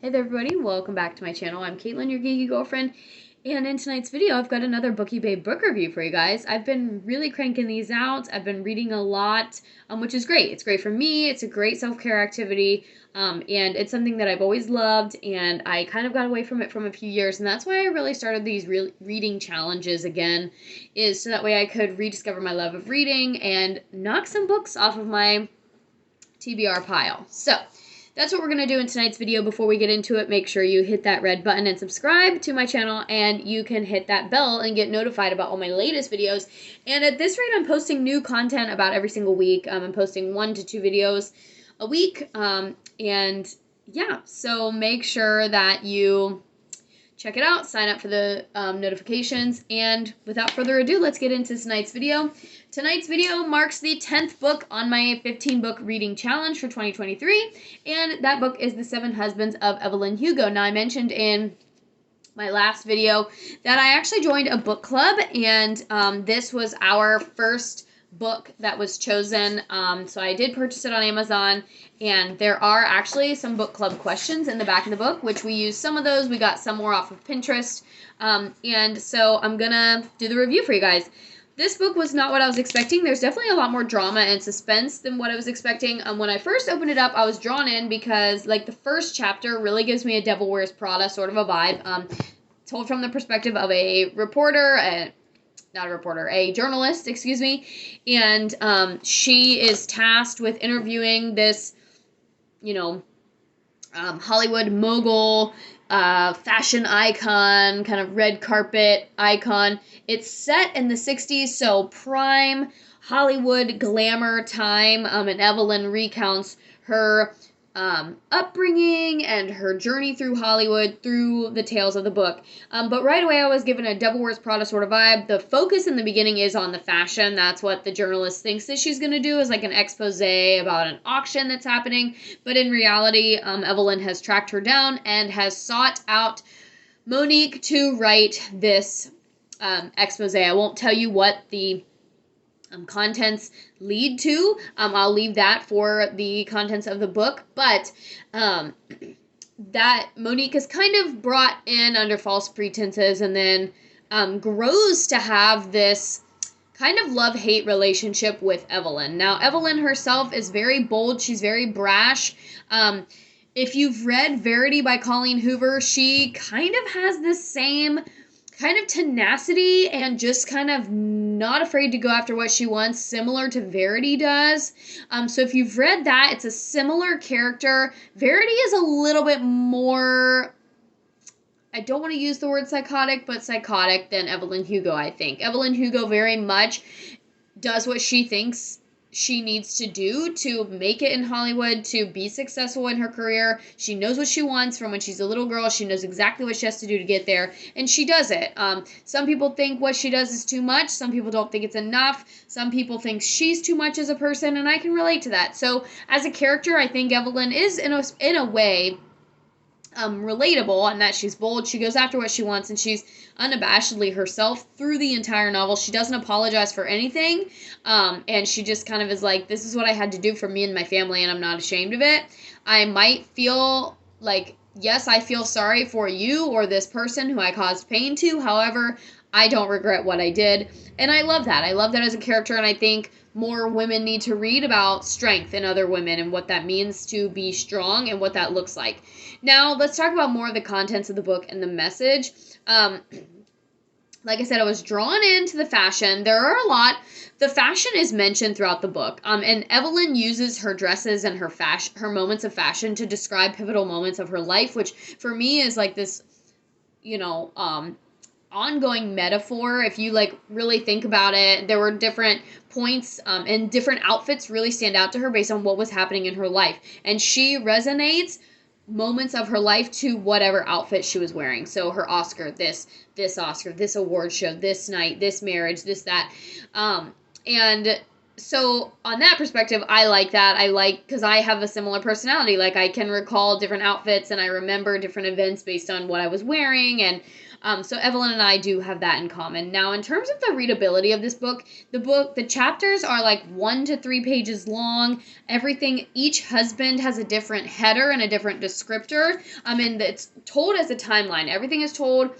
Hey there everybody, welcome back to my channel. I'm Caitlin, your geeky girlfriend, and in tonight's video I've got another Bookie Babe book review for you guys. I've been really cranking these out. I've been reading a lot, which is great. It's great for me, it's a great self-care activity, and it's something that I've always loved, and I kind of got away from it from a few years, and that's why I really started these reading challenges again, is so that way I could rediscover my love of reading and knock some books off of my TBR pile. So that's what we're going to do in tonight's video. Before we get into it, make sure you hit that red button and subscribe to my channel, and you can hit that bell and get notified about all my latest videos. And at this rate, I'm posting new content about every single week. I'm posting 1 to 2 videos a week, and yeah, so make sure that you check it out, sign up for the notifications, and without further ado, let's get into tonight's video. Tonight's video marks the 10th book on my 15-book reading challenge for 2023, and that book is The 7 Husbands of Evelyn Hugo. Now, I mentioned in my last video that I actually joined a book club, and this was our first book that was chosen, so I did purchase it on Amazon, and there are actually some book club questions in the back of the book, which we used some of those. We got some more off of Pinterest, and so I'm gonna do the review for you guys. This book was not what I was expecting. There's definitely a lot more drama and suspense than what I was expecting. When I first opened it up, I was drawn in because, like, the first chapter really gives me a Devil Wears Prada sort of a vibe, told from the perspective of a reporter, a journalist, excuse me, and she is tasked with interviewing this, Hollywood mogul, fashion icon, kind of red carpet icon. It's set in the 60s, so prime Hollywood glamour time, and Evelyn recounts her upbringing and her journey through Hollywood through the tales of the book. But right away I was given a Devil Wears Prada sort of vibe. The focus in the beginning is on the fashion. That's what the journalist thinks that she's going to do, is like an expose about an auction that's happening. But in reality, Evelyn has tracked her down and has sought out Monique to write this expose. I won't tell you what the contents lead to. I'll leave that for the contents of the book, but that Monique is kind of brought in under false pretenses, and then grows to have this kind of love-hate relationship with Evelyn. Now, Evelyn herself is very bold. She's very brash. If you've read Verity by Colleen Hoover, she kind of has the same kind of tenacity and just kind of not afraid to go after what she wants, similar to Verity does. So if you've read that, it's a similar character. Verity is a little bit more, I don't want to use the word psychotic, but psychotic than Evelyn Hugo, I think. Evelyn Hugo very much does what she thinks she needs to do to make it in Hollywood, to be successful in her career. She knows what she wants from when she's a little girl. She knows exactly what she has to do to get there, and she does it. Some people think what she does is too much. Some people don't think it's enough. Some people think she's too much as a person, and I can relate to that. So as a character, I think Evelyn is, in a way, relatable, and that she's bold, she goes after what she wants, and she's unabashedly herself through the entire novel. She doesn't apologize for anything, and she just kind of is like, this is what I had to do for me and my family, and I'm not ashamed of it. I might feel like, yes, I feel sorry for you or this person who I caused pain to. However, I don't regret what I did, and I love that. I love that as a character, and I think more women need to read about strength in other women and what that means to be strong and what that looks like. Now, let's talk about more of the contents of the book and the message. Like I said, I was drawn into the fashion. There are a lot. The fashion is mentioned throughout the book, and Evelyn uses her dresses and her moments of fashion to describe pivotal moments of her life, which for me is like this, ongoing metaphor. If you really think about it, there were different points, and different outfits really stand out to her based on what was happening in her life, and she resonates moments of her life to whatever outfit she was wearing. So her Oscar, this Oscar, this award show, this night, this marriage, this, that, and so on that perspective, I like that. I like, because I have a similar personality. Like, I can recall different outfits and I remember different events based on what I was wearing. And so Evelyn and I do have that in common. Now, in terms of the readability of this book, the chapters are like 1 to 3 pages long. Everything, each husband has a different header and a different descriptor. And it's told as a timeline. Everything is told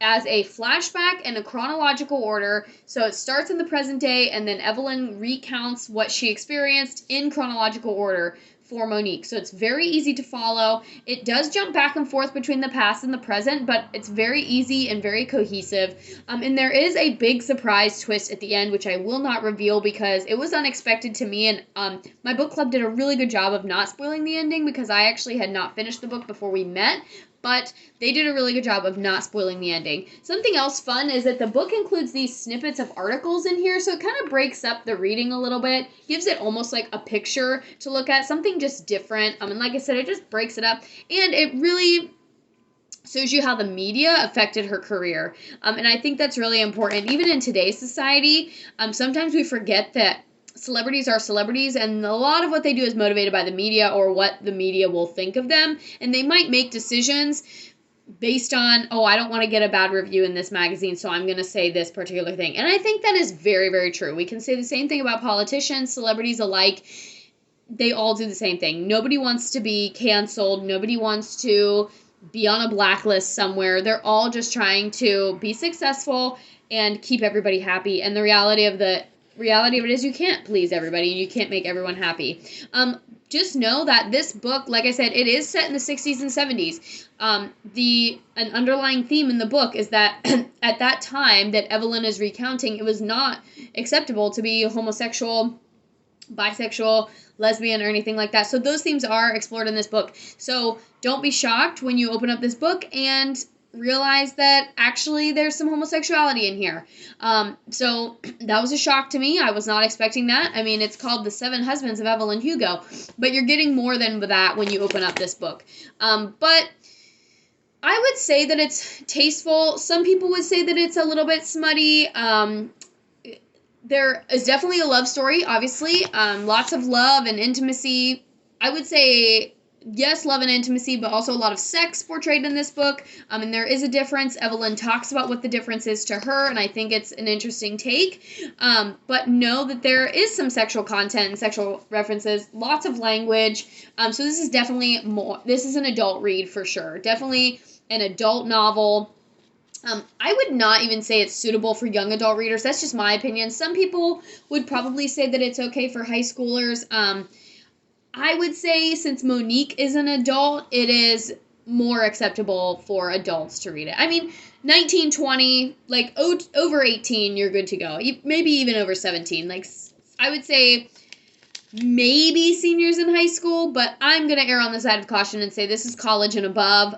as a flashback in a chronological order. So it starts in the present day, and then Evelyn recounts what she experienced in chronological order for Monique. So it's very easy to follow. It does jump back and forth between the past and the present, but it's very easy and very cohesive. And there is a big surprise twist at the end, which I will not reveal because it was unexpected to me. And my book club did a really good job of not spoiling the ending because I actually had not finished the book before we met. But they did a really good job of not spoiling the ending. Something else fun is that the book includes these snippets of articles in here, so it kind of breaks up the reading a little bit, gives it almost like a picture to look at, something just different. And like I said, it just breaks it up, and it really shows you how the media affected her career. And I think that's really important. Even in today's society, sometimes we forget that celebrities are celebrities, and a lot of what they do is motivated by the media or what the media will think of them, and they might make decisions based on, oh, I don't want to get a bad review in this magazine, so I'm going to say this particular thing. And I think that is very, very true. We can say the same thing about politicians, celebrities alike. They all do the same thing. Nobody wants to be canceled. Nobody wants to be on a blacklist somewhere. They're all just trying to be successful and keep everybody happy. And the reality of it is you can't please everybody and you can't make everyone happy. Just know that this book, like I said, it is set in the 60s and 70s. An underlying theme in the book is that at that time that Evelyn is recounting, it was not acceptable to be homosexual, bisexual, lesbian, or anything like that. So those themes are explored in this book. So don't be shocked when you open up this book and realize that actually there's some homosexuality in here. So that was a shock to me. I was not expecting that. I mean, it's called The Seven Husbands of Evelyn Hugo, but you're getting more than that when you open up this book. But I would say that it's tasteful. Some people would say that it's a little bit smutty. There is definitely a love story, obviously. Lots of love and intimacy. I would say, yes, love and intimacy, but also a lot of sex portrayed in this book. And there is a difference. Evelyn talks about what the difference is to her, and I think it's an interesting take. But know that there is some sexual content and sexual references, lots of language. So this is definitely this is an adult read for sure. Definitely an adult novel. I would not even say it's suitable for young adult readers. That's just my opinion. Some people would probably say that it's okay for high schoolers. I would say since Monique is an adult, it is more acceptable for adults to read it. I mean, 19, 20, like over 18, you're good to go. Maybe even over 17. Like, I would say maybe seniors in high school, but I'm going to err on the side of caution and say this is college and above.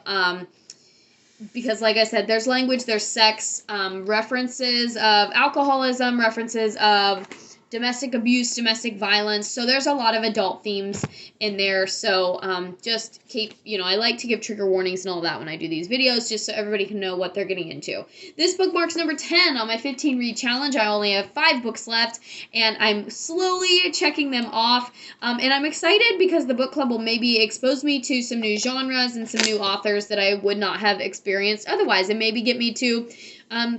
Because like I said, there's language, there's sex, references of alcoholism, references of domestic abuse, domestic violence. So there's a lot of adult themes in there. So just keep, I like to give trigger warnings and all that when I do these videos, just so everybody can know what they're getting into. This book marks number 10 on my 15 read challenge. I only have 5 books left, and I'm slowly checking them off. And I'm excited because the book club will maybe expose me to some new genres and some new authors that I would not have experienced otherwise, and maybe get me to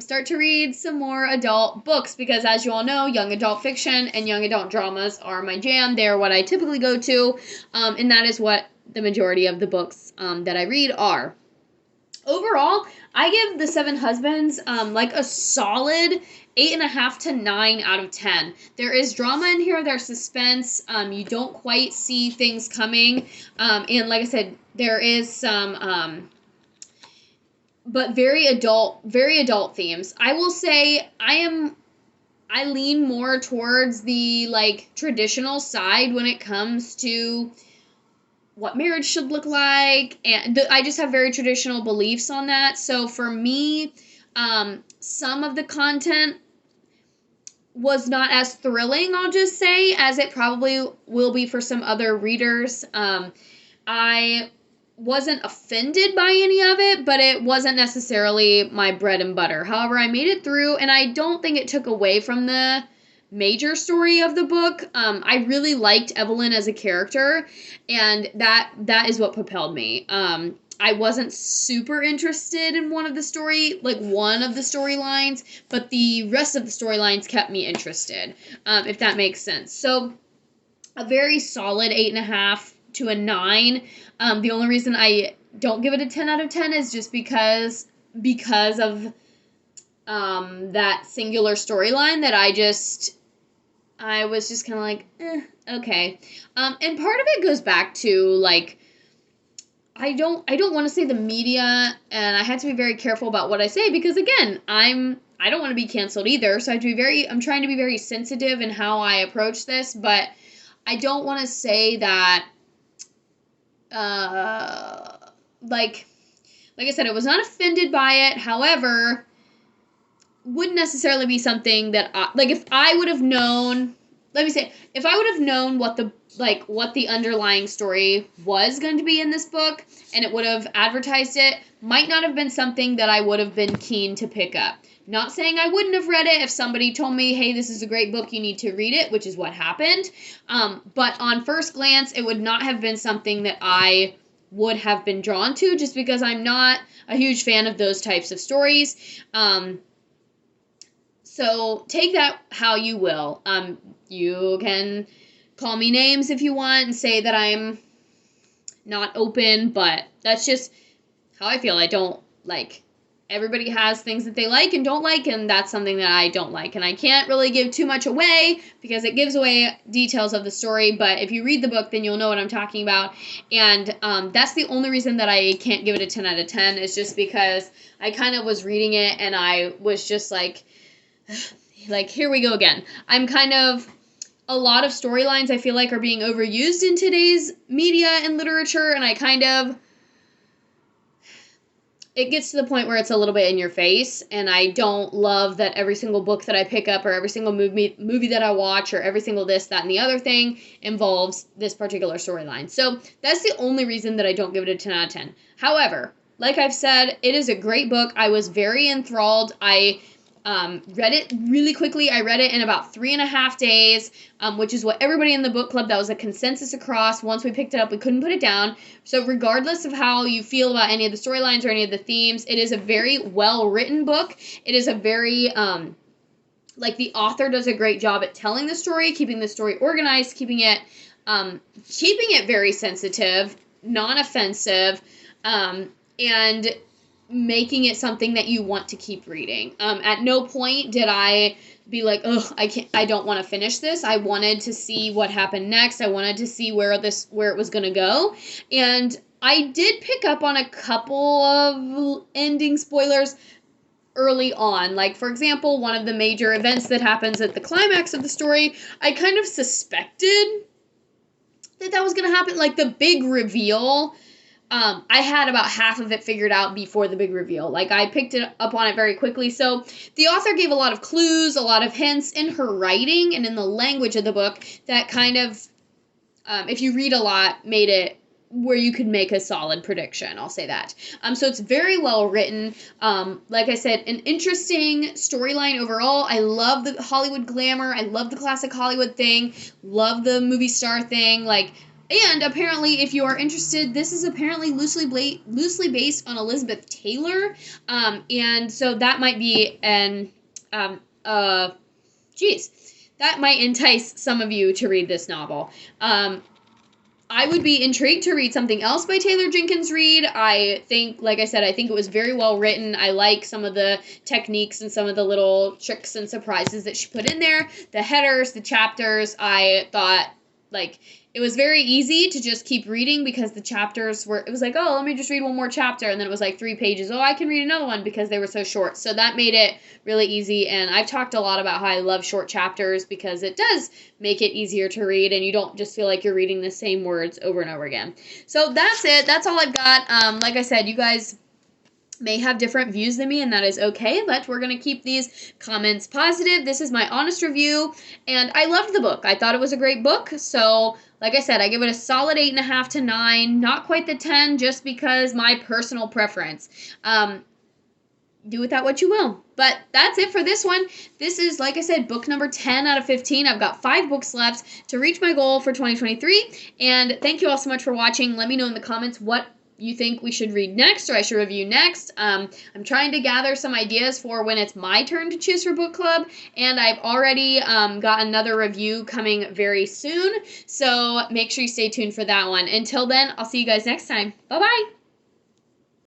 start to read some more adult books, because as you all know, young adult fiction and young adult dramas are my jam. They're what I typically go to, and that is what the majority of the books that I read are. Overall, I give The Seven Husbands like a solid 8.5 to 9 out of 10. There is drama in here, there's suspense, you don't quite see things coming, and like I said, there is some but very adult themes. I will say I lean more towards the traditional side when it comes to what marriage should look like, and I just have very traditional beliefs on that. So for me, some of the content was not as thrilling, I'll just say, as it probably will be for some other readers. I wasn't offended by any of it, but it wasn't necessarily my bread and butter. However, I made it through, and I don't think it took away from the major story of the book. I really liked Evelyn as a character, and that is what propelled me. I wasn't super interested in one of the storylines, but the rest of the storylines kept me interested, if that makes sense. So a very solid 8.5 to a 9. The only reason I don't give it a 10 out of 10 is just because of that singular storyline that I was just kind of like, okay. And part of it goes back to, like, I don't want to say the media, and I had to be very careful about what I say, because again, I don't want to be canceled either, so I'm trying to be very sensitive in how I approach this, but I don't want to say that, like I said, I was not offended by it. However, wouldn't necessarily be something that if I would have known, if I would have known what the underlying story was going to be in this book, and it would have advertised it, might not have been something that I would have been keen to pick up. Not saying I wouldn't have read it if somebody told me, hey, this is a great book, you need to read it, which is what happened. But on first glance, it would not have been something that I would have been drawn to, just because I'm not a huge fan of those types of stories. So take that how you will. You can call me names if you want and say that I'm not open, but that's just how I feel. I don't like. Everybody has things that they like and don't like, and that's something that I don't like. And I can't really give too much away because it gives away details of the story, but if you read the book, then you'll know what I'm talking about. And that's the only reason that I can't give it a 10 out of 10, is just because I kind of was reading it and I was just like, here we go again. A lot of storylines I feel like are being overused in today's media and literature, and it gets to the point where it's a little bit in your face, and I don't love that every single book that I pick up, or every single movie that I watch, or every single this, that, and the other thing involves this particular storyline. So that's the only reason that I don't give it a 10 out of 10. However, like I've said, it is a great book. I was very enthralled. I read it really quickly. I read it in about 3.5 days, which is what everybody in the book club, that was a consensus across. Once we picked it up, we couldn't put it down. So regardless of how you feel about any of the storylines or any of the themes, it is a very well-written book. It is a very, the author does a great job at telling the story, keeping the story organized, keeping it very sensitive, non-offensive, and making it something that you want to keep reading. At no point did I be like, I don't want to finish this. I wanted to see what happened next. I wanted to see where it was going to go. And I did pick up on a couple of ending spoilers early on. Like, for example, one of the major events that happens at the climax of the story, I kind of suspected that was going to happen. Like, the big reveal, I had about half of it figured out before the big reveal. Like, I picked it up on it very quickly. So the author gave a lot of clues, a lot of hints in her writing and in the language of the book that kind of, if you read a lot, made it where you could make a solid prediction. I'll say that. So it's very well written. Like I said, an interesting storyline overall. I love the Hollywood glamour. I love the classic Hollywood thing. Love the movie star thing. And apparently, if you are interested, this is apparently loosely based on Elizabeth Taylor. And so that might be that might entice some of you to read this novel. I would be intrigued to read something else by Taylor Jenkins Reid. I think, like I said, I think it was very well written. I like some of the techniques and some of the little tricks and surprises that she put in there. The headers, the chapters, I thought, it was very easy to just keep reading because the chapters it was like, oh, let me just read one more chapter. And then it was like 3 pages. Oh, I can read another one because they were so short. So that made it really easy. And I've talked a lot about how I love short chapters because it does make it easier to read and you don't just feel like you're reading the same words over and over again. So that's it. That's all I've got. Like I said, you guys may have different views than me, and that is okay, but we're going to keep these comments positive. This is my honest review, and I loved the book. I thought it was a great book, so like I said, I give it a solid 8.5 to 9, not quite the 10, just because my personal preference. do with that what you will. But that's it for this one. This is, like I said, book number 10 out of 15. I've got 5 books left to reach my goal for 2023. And thank you all so much for watching. Let me know in the comments what you think we should read next or I should review next. I'm trying to gather some ideas for when it's my turn to choose for book club, and I've already got another review coming very soon, so make sure you stay tuned for that one. Until then, I'll see you guys next time. Bye-bye!